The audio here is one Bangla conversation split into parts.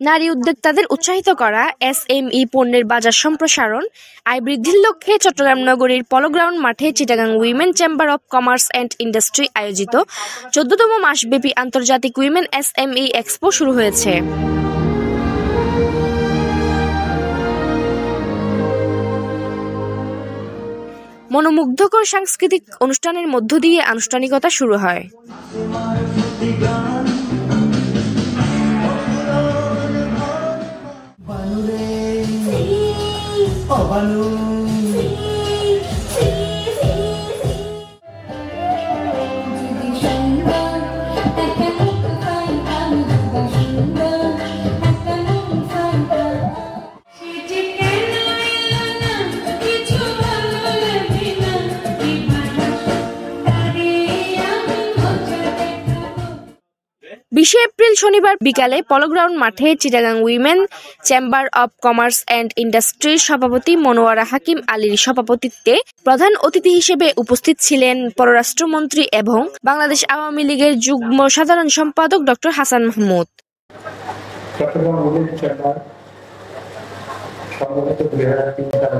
নারী উদ্যোক্তাদের উৎসাহিত করা এসএমই পণ্যের বাজার সম্প্রসারণ, আয় বৃদ্ধির লক্ষ্যে চট্টগ্রাম নগরীর পলো গ্রাউন্ড মাঠে Chittagong women chamber of commerce and industry আয়োজিত 14তম মাসব্যাপী আন্তর্জাতিক উইমেন এসএমই এক্সপো শুরু হয়েছে। মনোমুগ্ধকর সাংস্কৃতিক অনুষ্ঠানের মধ্য দিয়ে আনুষ্ঠানিকতা শুরু হয়। এপ্রিল শনিবার বিকালে পলো গ্রাউন্ড মাঠে Chittagong women chamber of commerce and ইন্ডাস্ট্রির সভাপতি মনোয়ারা হাকিম আলীর সভাপতিত্বে প্রধান অতিথি হিসেবে উপস্থিত ছিলেন পররাষ্ট্রমন্ত্রী এবং বাংলাদেশ আওয়ামী লীগের যুগ্ম সাধারণ সম্পাদক doctor Hasan Mahmud. Chittagong women chamber সম্ভবত 2003 সালে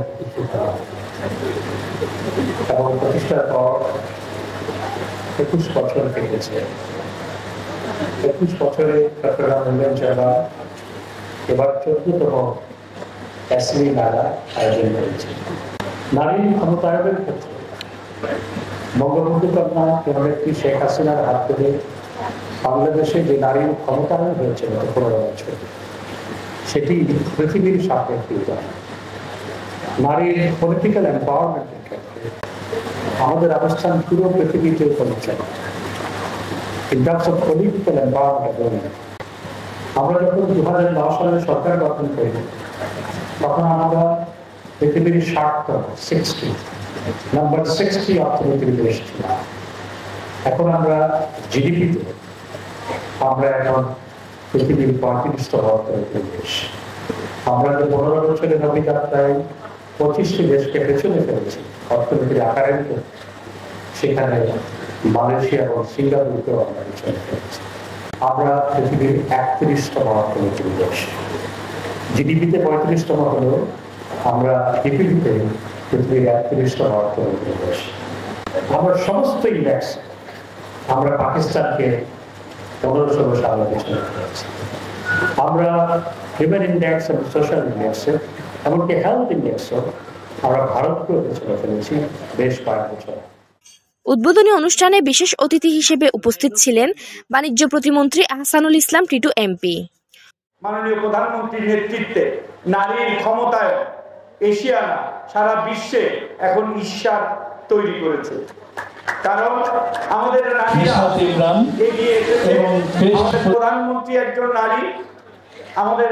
এবং প্রতিষ্ঠার পর 21 বছর কেটেছে। 21 বছরে চট্টগ্রাম উইমেন চেম্বার এবার 14তম এসএমই মেলা আয়োজন করেছে। নারী ক্ষমতায়নের ক্ষেত্রে বঙ্গবন্ধু কন্যা জননেত্রী শেখ হাসিনার হাত ধরে বাংলাদেশে যে নারীর ক্ষমতায়ন হয়েছে গত 15 বছর, সেটি পৃথিবীর সাথে একটি উদাহরণ। নারীর পলিটিক্যাল এম্পাওয়ারমেন্টের ক্ষেত্রে আমাদের অবস্থান পুরো পৃথিবীতে পৌঁছায়। In terms of political empowerment, আমরা যখন 2009 সালে সরকার গঠন করি তখন আমরা পৃথিবীর 60 নাম্বার 60 অর্থনীতির দেশ ছিলাম। এখন আমরা জিডিপিতে আমরা এখন পৃথিবীর 35তম অর্থনীতির দেশ। আমরা যে 15 বছরের অভিযাত্রায় 25টি দেশকে পেছনে ফেলেছি অর্থনীতির আকারের ক্ষেত্রে, সেখানে মালয়েশিয়া এবং সিঙ্গাপুরকেও আমরা পিছনে ফেলেছি। আমরা পৃথিবীর 31তম অর্থনীতির দেশ। জিডিপিতে 35তম হলেও আমরা ইপিডিতে পৃথিবীর 31তম অর্থনীতির দেশ। আমরা সমস্ত ইন্ডেক্স আমরা পাকিস্তানকে 15-16 সালে পিছনে ফেলেছি। আমরা হিউম্যান ইন্ডেক্স এবং সোশ্যাল ইন্ডেক্সে, এমনকি হেলথ ইন্ডেক্সও আমরা ভারতকেও পিছনে ফেলেছি বেশ কয়েক বছর। উদ্বোধনী অনুষ্ঠানে বিশেষ অতিথি হিসেবে উপস্থিত ছিলেন বাণিজ্য প্রতিমন্ত্রী আহসানুল ইসলাম টিটু এমপি। মাননীয় প্রধানমন্ত্রীর নেতৃত্বে নারীর ক্ষমতায়ন এশিয়া না সারা বিশ্বে এখন ঈর্ষার তৈরি করেছে, কারণ আমাদের নারীরা এগিয়ে এসেছে। আমাদের প্রধানমন্ত্রী একজন নারী, আমাদের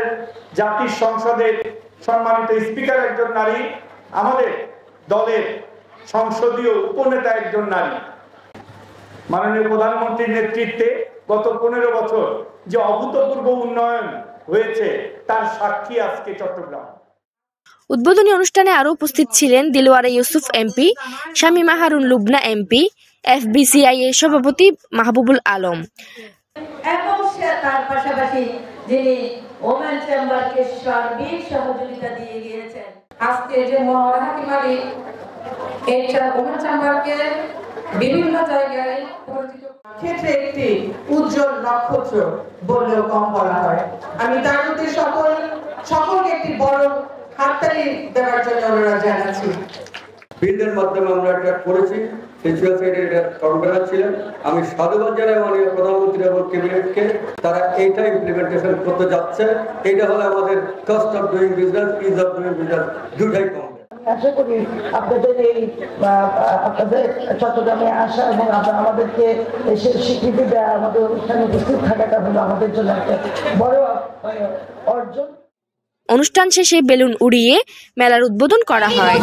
জাতির সংসদের সম্মানিত স্পিকার একজন নারী, আমাদের দলের সংসদীয় উপনেতা একজন নারী। মাননীয় প্রধানমন্ত্রীর নেতৃত্বে গত 15 বছর যে অভূতপূর্ব উন্নয়ন হয়েছে তার সাক্ষী আজকে চট্টগ্রাম। উদ্বোধনী অনুষ্ঠানে আরো উপস্থিত ছিলেন দিলওয়ারা ইউসুফ এমপি, শামীমা হারুন লুবনা এমপি, এফবিসিআই এর সভাপতি মাহবুবুল আলম এবং তার পাশাপাশি যিনি ওমেন চেম্বারকে সার্বিক সহযোগিতা দিয়ে গিয়েছেন। আজকে যে মনোয়ারা হাকিম আলী এটা ওমেন চেম্বারকে বিভিন্ন জায়গায় পরিচিত ক্ষেত্রে একটি উজ্জ্বল নক্ষত্র বললেও কম বলা হয়। আমি তার প্রতি সকলকে একটি বড় হাততালি দেওয়ার জন্য অনুরোধ জানাচ্ছি। বিলের মাধ্যমে আমরা এটা করেছি, ছিলেন। আমি সাধুবাদ জানাই মাননীয় প্রধানমন্ত্রী এবং ক্যাবিনেটকে, তারা এইটা ইমপ্লিমেন্টেশন করতে যাচ্ছে। এটা হলো আমাদের cost of doing business, is of doing business দুটাই কম। আশা করি আপনাদের এই আপনাদের চট্টগ্রামে আসা এবং আমাদেরকে এসে স্বীকৃতি দেওয়া, আমাদের অনুষ্ঠানে উপস্থিত থাকাটা হলো আমাদের জন্য একটা বড় অর্জন। অনুষ্ঠান শেষে বেলুন উড়িয়ে মেলার উদ্বোধন করা হয়।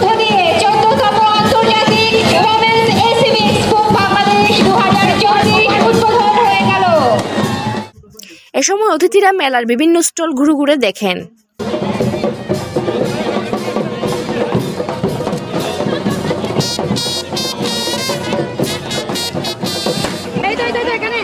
এ সময় অতিথিরা মেলার বিভিন্ন স্টল ঘুরে ঘুরে দেখেন। এই এখানে